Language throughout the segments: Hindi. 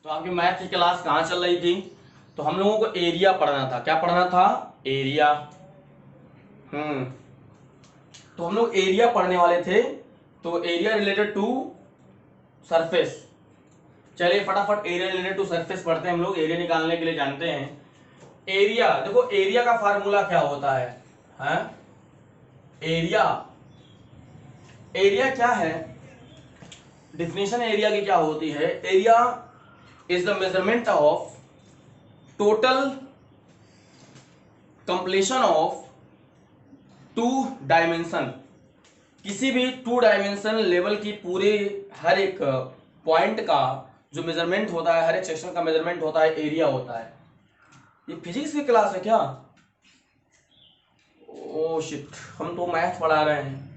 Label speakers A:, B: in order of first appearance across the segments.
A: तो आपकी मैथ की क्लास कहाँ चल रही थी? तो हम लोगों को एरिया पढ़ना था। क्या पढ़ना था? एरिया। तो हम लोग एरिया पढ़ने वाले थे। तो एरिया रिलेटेड टू सरफेस। चलिए फटाफट एरिया रिलेटेड टू सरफेस पढ़ते हैं। हम लोग एरिया निकालने के लिए जानते हैं एरिया। देखो एरिया का फार्मूला क्या होता है? हाँ? एरिया एरिया क्या है? डिफिनेशन एरिया की क्या होती है? Area is the measurement of total completion of two dimension. किसी भी टू डायमेंशन लेवल की पूरे हर एक पॉइंट का जो मेजरमेंट होता है, हर एक सेक्शन का मेजरमेंट होता है, एरिया होता है। ये फिजिक्स की क्लास है क्या? ओ शिट, हम तो मैथ पढ़ा रहे हैं।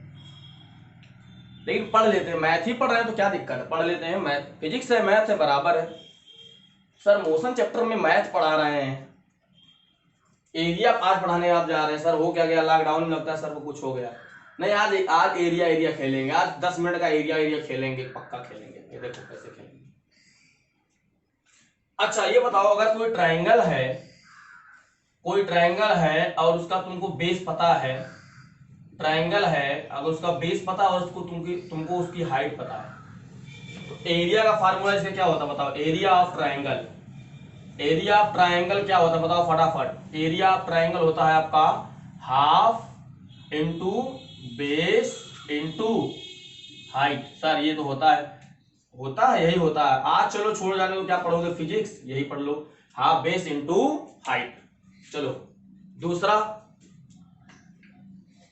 A: लेकिन पढ़ लेते हैं, मैथ ही पढ़ रहे हैं तो क्या दिक्कत है, पढ़ लेते हैं। मैथ फिजिक्स है, मैथ है, बराबर है। सर मोशन चैप्टर में मैथ पढ़ा रहे हैं, एरिया आज पढ़ाने आप जा रहे हैं। सर हो क्या गया? लॉकडाउन में लगता है सर को कुछ हो गया। नहीं, आज आज एरिया एरिया खेलेंगे। आज 10 मिनट का एरिया एरिया खेलेंगे, पक्का खेलेंगे। ये देखो कैसे खेलेंगे। अच्छा ये बताओ, अगर कोई ट्रायंगल है और उसका तुमको बेस पता है, ट्रायंगल है अगर उसका बेस पता और उसको तुमको उसकी हाइट पता है, तो एरिया का फार्मूला इसका क्या होता है बताओ? Area of triangle. Area of triangle क्या होता है बताओ फटाफट? एरिया ऑफ ट्रायंगल होता है आपका half into base into height. Sir ये तो होता है यही होता है। आज चलो छोड़ जाने को, क्या पढ़ोगे? फिजिक्स, यही पढ़ लो, हाफ बेस इंटू हाइट। चलो दूसरा,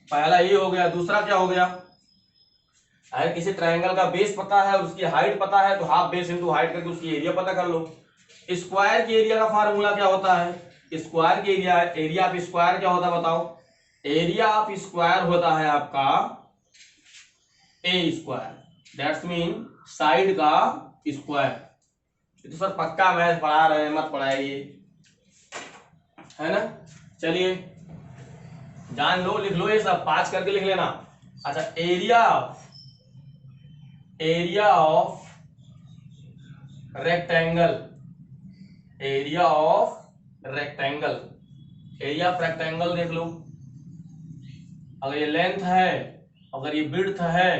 A: पहला ये हो गया, दूसरा क्या हो गया? अगर किसी ट्रायंगल का बेस पता है और उसकी हाइट पता है तो हाफ बेस इंटू हाइट करके उसकी एरिया पता कर लो। स्क्वायर की एरिया का फार्मूला क्या होता है? स्क्वायर की एरिया ऑफ स्क्वायर क्या होता है बताओ? एरिया ऑफ स्क्वायर होता है आपका ए स्क्वायर, दैट्स मीन साइड का स्क्वायर। तो सर पक्का मैथ पढ़ा रहे हैं, मत पढ़ाइए, है ना? चलिए जान लो, लिख लो, ये सब 5 करके लिख लेना। अच्छा area of rectangle, area of rectangle, area of rectangle देख लो। अगर ये लेंथ है, अगर ये विड्थ है,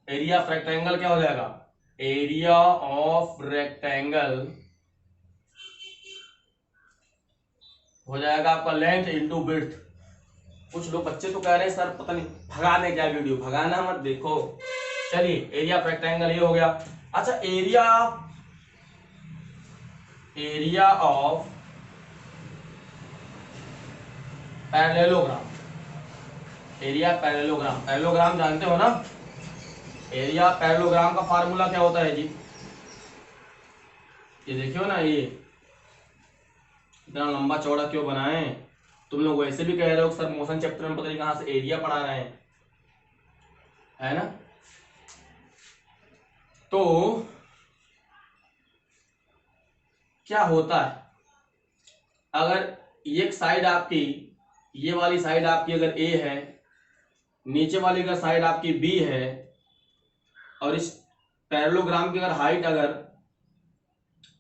A: एरिया ऑफ रेक्टेंगल क्या हो जाएगा? एरिया ऑफ रेक्टेंगल हो जाएगा आपका लेंथ इंटू विड्थ। कुछ लोग बच्चे तो कह रहे हैं सर पता नहीं भगाने क्या वीडियो, भगाना मत देखो। चलिए एरिया ऑफ रेक्टेंगल ये हो गया। अच्छा area of parallelogram, area parallelogram, parallelogram जानते हो ना? एरिया पैरेललोग्राम का फार्मूला क्या होता है जी? ये देखियो ना, ये इतना लंबा चौड़ा क्यों बनाए? तुम लोग वैसे भी कह रहे हो सर मोशन चैप्टर में पता नहीं कहां से एरिया पढ़ा रहे हैं, है ना? तो क्या होता है, अगर एक साइड आपकी, ये वाली साइड आपकी अगर ए है, नीचे वाली का साइड आपकी बी है, और इस पैरेललोग्राम की अगर हाइट, अगर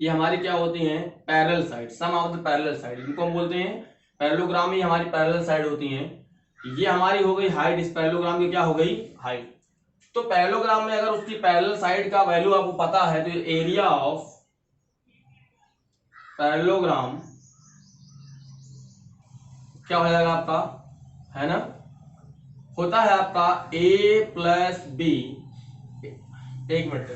A: ये हमारी क्या होती है? Parallel side, sum of the parallel side, इनको हम बोलते हैं पैरेललोग्राम ही हमारी पैरेलल साइड होती हैं। ये हमारी हो गई हाइट, इस पैरेललोग्राम की क्या हो गई? हाइट। तो पैरेललोग्राम में अगर उसकी पैरेलल साइड का वैल्यू आपको पता है तो एरिया ऑफ पैरेललोग्राम क्या हो जाएगा आपका, है ना? होता है आपका ए प्लस बी। एक मिनट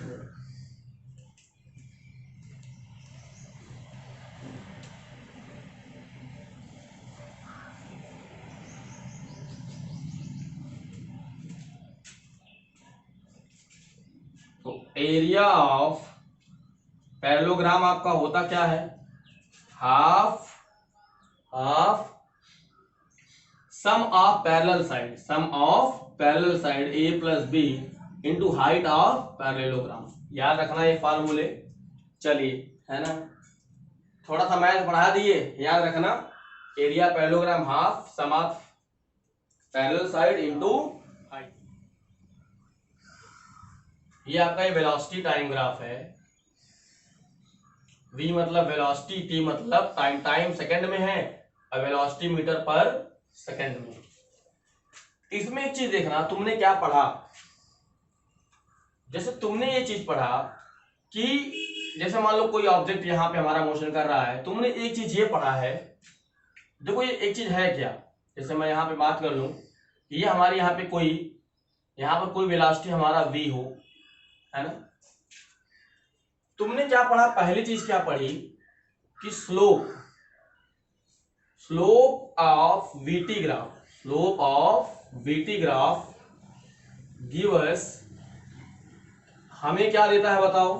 A: तो एरिया ऑफ पैरेललोग्राम आपका होता क्या है? Half of sum of parallel side A plus B into height of parallelogram. याद रखना ये फार्मूले। चलिए, है ना? थोड़ा सा मैथ बढ़ा दिए, याद रखना। Area parallelogram half sum of parallel side into height. ये आपका ये वेलोसिटी टाइम ग्राफ है। v मतलब वेलोसिटी, t मतलब टाइम, टाइम सेकंड में है और वेलोसिटी मीटर पर सेकंड में। इसमें एक चीज देखना, तुमने क्या पढ़ा, जैसे तुमने ये चीज पढ़ा कि जैसे मान लो कोई ऑब्जेक्ट यहाँ पे हमारा मोशन कर रहा है, तुमने एक चीज ये पढ़ा है, देखो ये एक चीज है क्या, जैसे मैं यहाँ पे बात कर लूं, ये हमारे यहाँ पे कोई, यहाँ पर कोई वेलोसिटी हमारा v हो, है ना। तुमने क्या पढ़ा, पहली चीज क्या पढ़ी कि slope, slope of VT graph, slope of VT graph give us, हमें क्या देता है बताओ,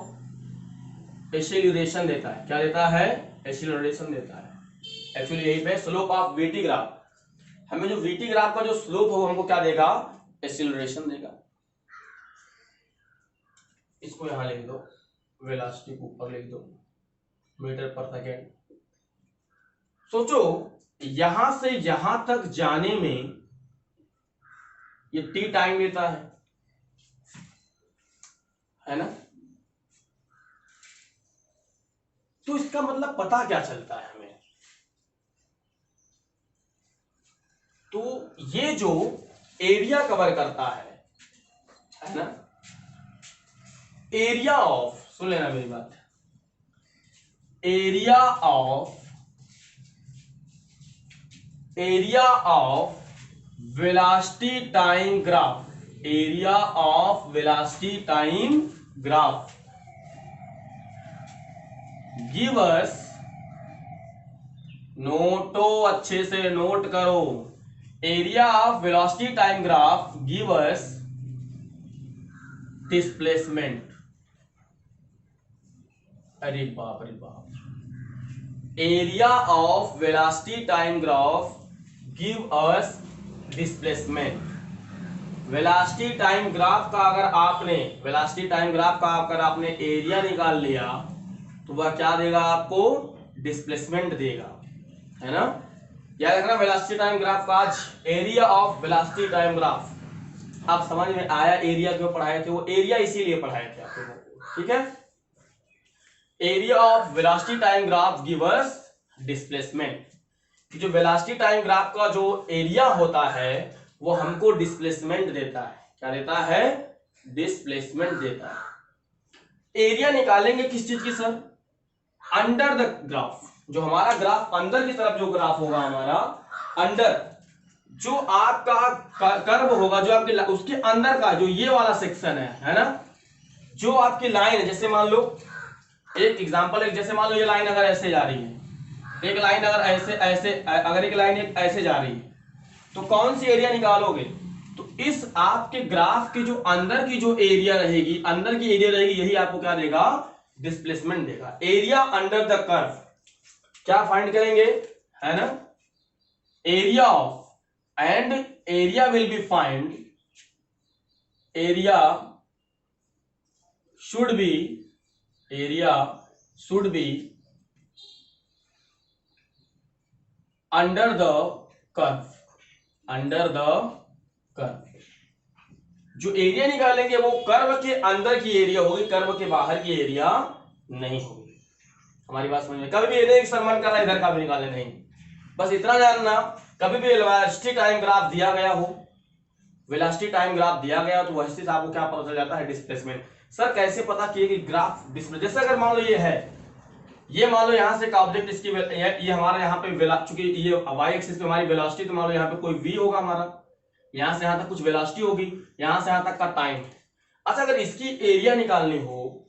A: एक्सीलरेशन देता है। क्या देता है? एक्सीलरेशन देता है। एक्चुअली यही पे स्लोप ऑफ वीटी ग्राफ, हमें जो वीटी ग्राफ का जो स्लोप हो हमको क्या देगा, एक्सीलरेशन देगा। इसको यहां लिख दो, वेलोसिटी को ऊपर लिख दो, मीटर पर सेकेंड। सोचो यहां से यहां तक जाने में ये t टाइम लेता है ना। तो इसका मतलब पता क्या चलता है हमें, तो ये जो एरिया कवर करता है ना, एरिया ऑफ, सुन लेना मेरी बात, area of velocity time graph, area of velocity time graph give us, Noto, अच्छे से नोट करो, area of velocity time graph give us displacement. अरे बाप रे बाप, area of velocity time graph give us displacement. Velocity time graph का अगर आपने, वेलोसिटी टाइम ग्राफ का अगर आपने एरिया निकाल लिया तो वह क्या देगा आपको, डिस्प्लेसमेंट देगा, है ना। याद रखना वेलोसिटी टाइम ग्राफ का आज area of velocity time graph. आप समझ में आया एरिया क्यों पढ़ाए थे, वो एरिया इसीलिए पढ़ाए थे आप लोगों को, ठीक है। Area of velocity time graph give us displacement, जो वेलोसिटी टाइम ग्राफ का जो एरिया होता है वो हमको डिस्प्लेसमेंट देता है। क्या देता है? डिस्प्लेसमेंट देता है। एरिया निकालेंगे किस चीज की सर? अंडर द ग्राफ, जो हमारा ग्राफ अंदर की तरफ जो ग्राफ होगा हमारा, अंडर जो आपका कर्व होगा, जो आपके उसके अंदर का जो ये वाला सेक्शन है ना, जो आपकी लाइन है, जैसे मान लो एक एग्जांपल है, जैसे मान लो ये लाइन अगर ऐसे जा रही है, एक लाइन अगर ऐसे ऐसे, अगर एक लाइन एक ऐसे जा रही है तो कौन सी एरिया निकालोगे? तो इस आपके ग्राफ के जो अंदर की जो एरिया रहेगी, अंदर की एरिया रहेगी, यही आपको क्या देगा? डिस्प्लेसमेंट देगा। एरिया अंडर द कर्व क्या फाइंड करेंगे, है ना, area of, and area will be find, area should be, area should be under the curve, under the curve. जो एरिया निकालेंगे वो कर्व के अंदर की एरिया होगी, कर्व के बाहर की एरिया नहीं होगी। हमारी बात समझ में? कभी भी एक सर मन कर रहा है इधर का भी निकाले नहीं, बस इतना जानना, कभी भी वेलोसिटी टाइम ग्राफ दिया गया हो, वेलोसिटी टाइम ग्राफ दिया गया तो वैसे से आपको क्या पता चल जाता है? डिस्प्लेसमेंट। सर कैसे पता किए कि ग्राफ डिस्प्ले, जैसे अगर मान लो ये है, ये मान लो यहाँ से का ऑब्जेक्ट, इसकी ये हमारा यहाँ पे चूंकि ये y एक्सिस पे हमारी वेलोसिटी, तो मान लो यहाँ पे कोई v होगा हमारा, यहाँ से यहाँ तक कुछ वेलोसिटी होगी, यहाँ से यहाँ तक का टाइम। अच्छा अगर इसकी एरिया निकालनी हो,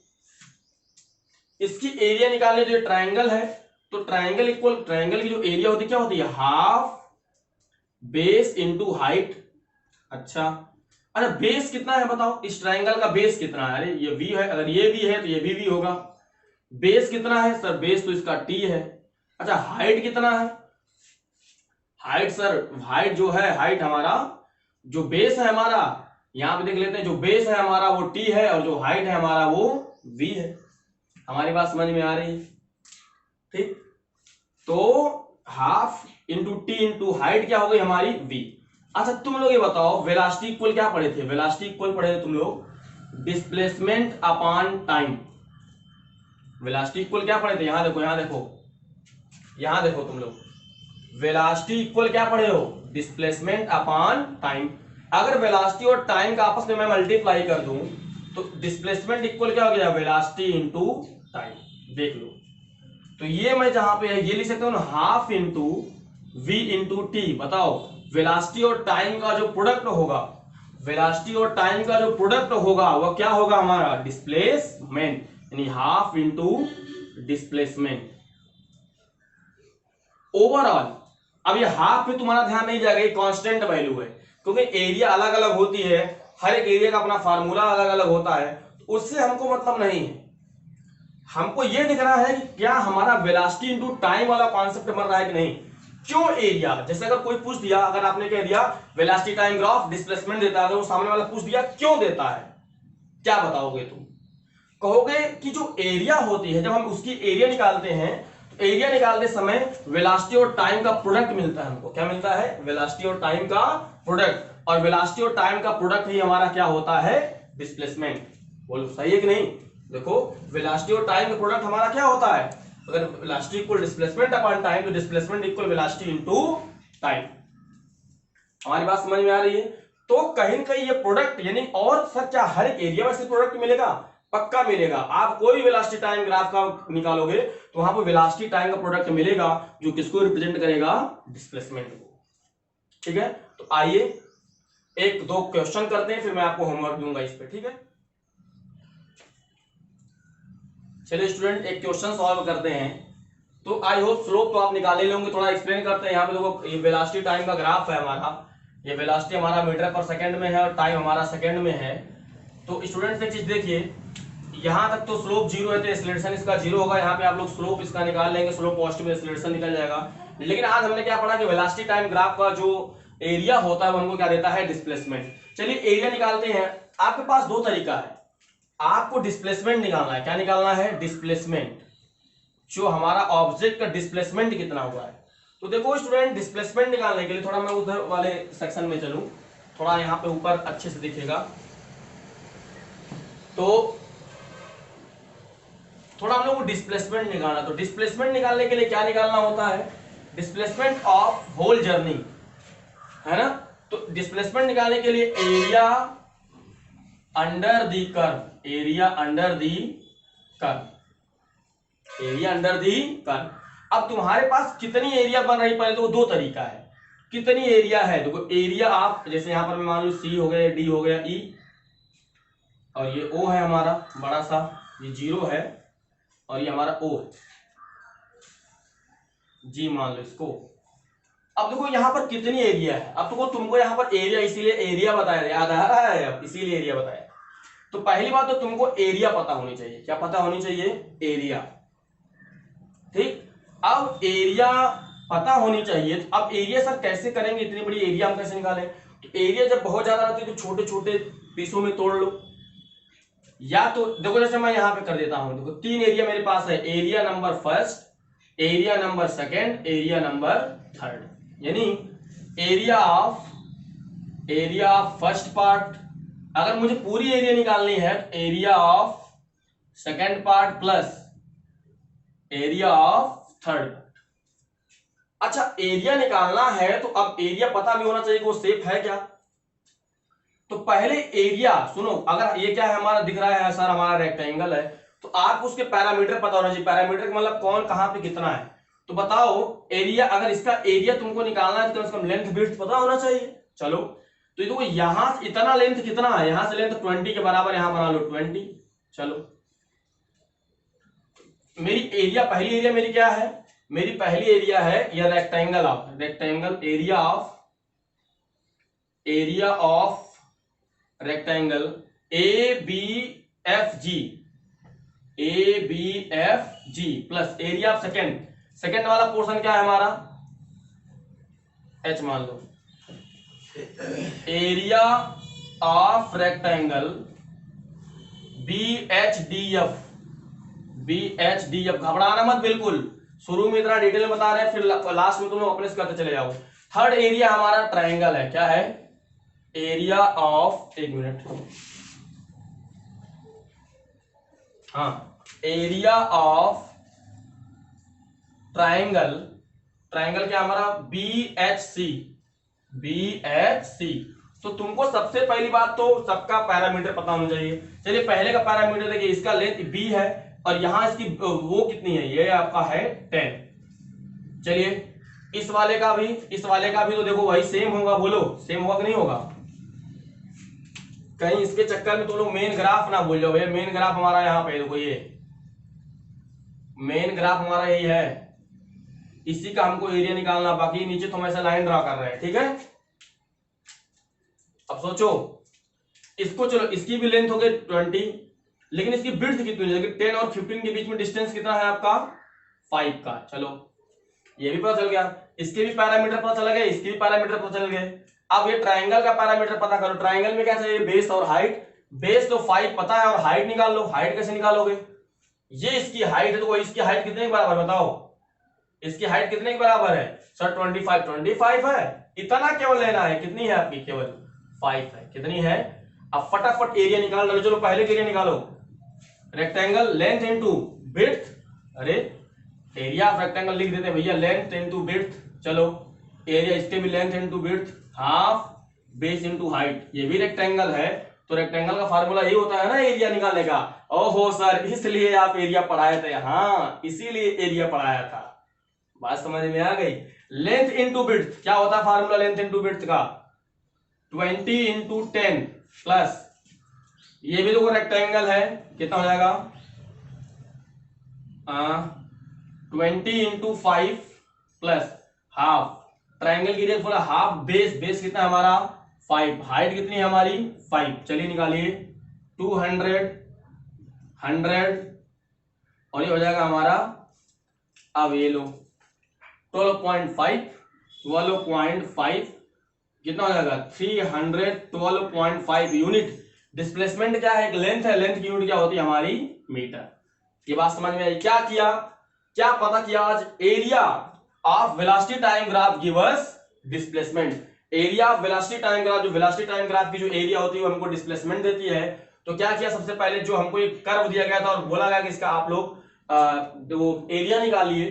A: इसकी एरिया निकालनी, तो ये ट्रायंगल है, तो ट्रायंगल इक्वल, ट्रायंगल की जो एरिया होती है क्या होती है? Half base into height. अच्छा बेस कितना है बताओ, इस ट्रायंगल का बेस कितना है? अरे ये v है, अगर ये v है तो ये भी v होगा। बेस कितना है सर? बेस तो इसका t है। अच्छा हाइट कितना है? हाइट सर, हाइट जो है, हाइट हमारा जो बेस है हमारा, यहां पे देख लेते हैं, जो बेस है हमारा वो t है, और जो हाइट है हमारा वो v है। हमारी बात समझ में आ रही है? ठीक, तो half into T into height क्या हो गई हमारी? v। अच्छा तुम लोग ये बताओ, वेलोसिटी इक्वल क्या पढ़े थे? वेलोसिटी इक्वल पढ़े थे तुम लोग displacement upon time. Velocity equal क्या पढ़े थे, यहां देखो यहां देखो यहां देखो तुम लोग, वेलोसिटी इक्वल क्या पढ़े हो, डिस्प्लेसमेंट अपॉन टाइम। अगर वेलोसिटी और टाइम का आपस में मैं मल्टीप्लाई कर दूं तो डिस्प्लेसमेंट इक्वल क्या हो गया, वेलोसिटी इंटू टाइम। देख लो, तो ये मैं जहां पे है ये लिख सकता हूं ना, half into V into T. बताओ वेलोसिटी और टाइम का जो प्रोडक्ट होगा, वेलोसिटी और टाइम का जो प्रोडक्ट होगा वह क्या होगा हमारा, डिस्प्लेसमेंट, यानी हाफ इंटू डिस्प्लेसमेंट ओवरऑल। अब ये हाफ पे तुम्हारा ध्यान नहीं जाएगा, ये कांस्टेंट वैल्यू है, क्योंकि एरिया अलग अलग होती है, हर एक एरिया का अपना फार्मूला अलग अलग होता है, तो उससे हमको मतलब नहीं है। हमको ये दिखना है कि क्या हमारा वेलोसिटी इंटू टाइम वाला कॉन्सेप्ट बन रहा है कि नहीं। क्यों एरिया, जैसे अगर कोई पूछ दिया, अगर आपने कह दिया वेलोसिटी टाइम ग्राफ डिस्प्लेसमेंट देता है, तो वो सामने वाला पूछ दिया क्यों देता है, क्या बताओगे तुम, कहोगे कि जो एरिया होती है, जब हम उसकी एरिया निकालते हैं, तो एरिया निकालते समय वेलोसिटी और टाइम का प्रोडक्ट मिलता है हमको। क्या मिलता है, वेलोसिटी और टाइम का प्रोडक्ट, और वेलोसिटी और टाइम का प्रोडक्ट ही हमारा क्या होता है, डिस्प्लेसमेंट। बोलो सही है कि नहीं। देखो वेलोसिटी और टाइम का प्रोडक्ट हमारा क्या होता है, अगर velocity equal displacement upon time, तो displacement equal velocity into time. हमारी बात समझ में आ रही है। तो कहीं ना कहीं ये प्रोडक्ट यानी, और सर क्या हर एक एरिया में से प्रोडक्ट मिलेगा, पक्का मिलेगा। आप कोई वेलोसिटी टाइम ग्राफ का निकालोगे तो वहां पर वेलोसिटी टाइम का प्रोडक्ट मिलेगा, जो किसको रिप्रेजेंट करेगा, डिस्प्लेसमेंट को। ठीक है, तो आइए एक दो क्वेश्चन करते हैं, फिर मैं आपको होमवर्क दूंगा इस पे। ठीक है, चलिए स्टूडेंट एक क्वेश्चन सॉल्व करते हैं। तो आई होप स्लोप तो आप निकाले लेंगे, थोड़ा एक्सप्लेन करते हैं। यहाँ पे देखो ये वेलोसिटी टाइम का ग्राफ है हमारा, ये वेलोसिटी हमारा मीटर पर सेकंड में है और टाइम हमारा सेकंड में है। तो स्टूडेंट्स एक चीज देखिए, यहाँ तक तो स्लोप जीरो है तो एक्सीलरेशन इसका जीरो होगा। यहाँ पे आप लोग स्लोप इसका निकाल लेंगे, स्लोप पॉजिटिव एक्सीलरेशन निकल जाएगा। लेकिन आज हमने क्या पढ़ा कि वेलोसिटी टाइम ग्राफ का जो एरिया होता है वो हमको क्या देता है, डिस्प्लेसमेंट। चलिए एरिया निकालते हैं। आपके पास दो तरीका है, आपको डिस्प्लेसमेंट निकालना है। क्या निकालना है, डिस्प्लेसमेंट, जो हमारा ऑब्जेक्ट का डिस्प्लेसमेंट कितना हुआ है। तो देखो स्टूडेंट, डिस्प्लेसमेंट निकालने के लिए थोड़ा मैं उधर वाले सेक्शन में चलूं, थोड़ा यहाँ पे ऊपर अच्छे से दिखेगा, तो थोड़ा हम लोग को डिस्प्लेसमेंट निकालना। तो डिस्प्लेसमेंट निकालने के लिए क्या निकालना होता है, डिस्प्लेसमेंट ऑफ होल जर्नी, है ना। तो डिस्प्लेसमेंट निकालने के लिए area under the curve, area under the curve, area under the curve. अब तुम्हारे पास कितनी एरिया बन रही, पहले तो दो तरीका है, कितनी एरिया है। देखो एरिया आप जैसे यहां पर मान लो सी हो गया, डी हो गया, ई, और ये ओ है हमारा बड़ा सा, ये जीरो है, और ये हमारा ओ है, जी मान लो इसको। अब देखो यहां पर कितनी एरिया है। अब तो तुमको यहां पर एरिया, इसीलिए एरिया बताया, याद आ रहा है, अब इसीलिए एरिया बताया। तो पहली बात तो तुमको एरिया पता होनी चाहिए। क्या पता होनी चाहिए, एरिया। ठीक, अब एरिया पता होनी चाहिए। तो अब एरिया सर कैसे करेंगे, इतनी बड़ी एरिया हम कैसे निकालें। तो एरिया जब बहुत ज्यादा रहती है तो छोटे छोटे पीसों में तोड़ लो, या तो देखो जैसे मैं यहां पे कर देता हूं। देखो तीन एरिया मेरे पास है, area number first, area number second, area number third. यानी एरिया ऑफ फर्स्ट पार्ट, अगर मुझे पूरी एरिया निकालनी है तो area of second part plus area of third. अच्छा एरिया निकालना है तो अब एरिया पता भी होना चाहिए कि वो शेप है क्या। तो पहले एरिया सुनो, अगर ये क्या है हमारा दिख रहा है सर, हमारा रेक्टेंगल है, तो आपको उसके पैरामीटर पता होना चाहिए। पैरामीटर का मतलब कौन कहां पे कितना है। तो बताओ एरिया, अगर इसका एरिया तुमको निकालना है तो उसका लेंथ विड्थ पता होना चाहिए। चलो तो देखो यहां से इतना लेंथ कितना है, यहां से लेंथ 20 के बराबर, यहां बना लो 20। चलो मेरी एरिया, पहली एरिया मेरी क्या है, मेरी पहली एरिया है यह rectangle of, rectangle area of rectangle A B F G plus area of second, second वाला पोर्शन क्या है हमारा, एच मान लो, area of rectangle B H D F. घबराना मत बिल्कुल, शुरू में इतना डिटेल बता रहे हैं, फिर लास्ट में तुम लोग अपने से करते चले जाओ। थर्ड एरिया हमारा ट्रायंगल है, क्या है, एरिया ऑफ, एक मिनट, हाँ, एरिया ऑफ ट्राइंगल, ट्राइंगल क्या हमारा BHC, BHC। तो तुमको सबसे पहली बात तो सबका पैरामीटर पता होना चाहिए। चलिए पहले का पैरामीटर देखिए, इसका लेंथ b है और यहां इसकी वो कितनी है, ये आपका है 10। चलिए इस वाले का भी तो देखो वही सेम होगा, बोलो सेम होगा कि नहीं होगा। कहीं इसके चक्कर में तो लोग मेन ग्राफ ना भूल जाओ भैया, मेन ग्राफ हमारा यहाँ पे देखो, ये मेन ग्राफ हमारा यही है, इसी का हमको एरिया निकालना, बाकी नीचे तो हम ऐसा लाइन ड्रा कर रहे हैं, ठीक है। अब सोचो इसको, चलो इसकी भी लेंथ हो गई 20, लेकिन इसकी विड्थ कितनी है, 10 और 15 के बीच में डिस्टेंस कितना है आपका 5 का। चलो ये भी पता चल गया, इसके भी पैरामीटर पता चल गए, इसके भी पैरामीटर पता चल गए। अब ये ट्राइंगल का पैरामीटर पता करो। ट्राइंगल में क्या चाहिए, बेस और हाइट। बेस तो 5 पता है और हाइट निकाल लो। हाइट कैसे निकालोगे, ये इसकी हाइट है तो इसकी हाइट कितने के बराबर बताओ, इसकी हाइट कितने के बराबर है सर 25 है। इतना केवल लेना है, कितनी है आपकी, केवल 5 है, कितनी है। अब फटाफट एरिया निकाल लो। चलो पहले एरिया निकालो, रेक्टेंगल लेंथ इनटू विड्थ। अरे एरिया ऑफ रेक्टेंगल लिख देते हैं भैया, लेंथ इनटू विड्थ। चलो एरिया इसके भी length into width, half base into height. ये भी रेक्टेंगल है तो रेक्टेंगल का फार्मूला ये होता है ना एरिया निकालने का। ओहो सर इसलिए आप एरिया पढ़ाए थे, हाँ इसीलिए एरिया पढ़ाया था, बात समझ में आ गई। लेंथ इनटू विड्थ क्या होता है फार्मूला लेंथ इनटू विड्थ का, 20 इंटू 10 प्लस, ये भी देखो रेक्टेंगल है, कितना हो जाएगा 20 इंटू 5 प्लस हाफ। ट्राइंगल की रेट बोला हाफ बेस, बेस कितना है हमारा 5, हाइट कितनी है हमारी 5। चलिए निकालिए 200 100 और ये हो जाएगा हमारा, अब ये लो 12.5 कितना हो जाएगा 312.5 यूनिट। डिस्प्लेसमेंट क्या है, एक लेंथ है, लेंथ की यूनिट क्या होती है हमारी मीटर। ये बात समझ में आई। क्या किया, क्या पता किया आज, area of velocity time graph give us displacement. Area of velocity time graph, जो वेलोसिटी टाइम ग्राफ की जो एरिया होती है वो हमको डिस्प्लेसमेंट देती है। तो क्या किया, सबसे पहले जो हमको एक कर्व दिया गया था और बोला गया कि इसका आप लोग वो एरिया निकालिए,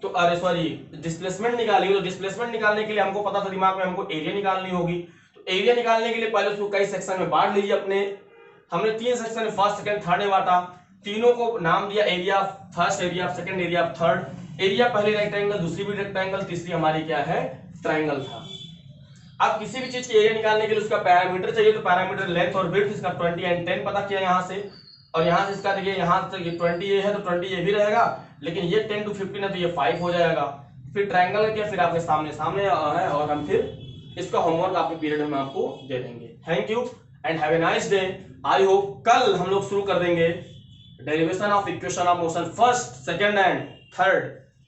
A: तो अरे सॉरी डिस्प्लेसमेंट निकालिए। तो डिस्प्लेसमेंट निकालने के लिए हमको पता था दिमाग में हमको एरिया निकालनी होगी। तो एरिया निकालने के लिए पहले उसको कई सेक्शन में बांट लीजिए अपने। हमने 3 सेक्शन में, फर्स्ट सेकंड थर्ड में बांटा, तीनों को नाम दिया area of first, area of second, area of third. Area पहले रेक्टेंगल, दूसरी भी रेक्टेंगल, तीसरी हमारी क्या है ट्राइंगल था। अब किसी भी चीज की एरिया निकालने के लिए उसका पैरामीटर चाहिए, तो पैरामीटर लेंथ और विड्थ, इसका 20 एंड 10 पता किया यहां से, और यहां से इसका देखिए यहां से 20 ये है तो 20 ये भी रहेगा, लेकिन ये 10 to 15 है तो ये 5 हो जाएगा। फिर ट्राइंगल क्या, फिर आपके सामने है और हम फिर इसका होमवर्क आपके पीरियड में आपको दे देंगे। Thank you and have a nice day. I hope कल हम लोग शुरू कर देंगे derivation of equation of motion first, second and third.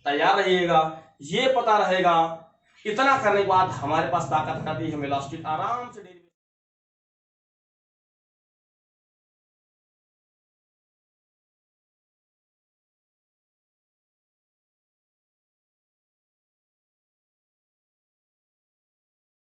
A: तैयार रहिएगा, ये पता रहेगा। इतना करने के बाद हमारे पास ताकत आती है, वेलोसिटी आराम से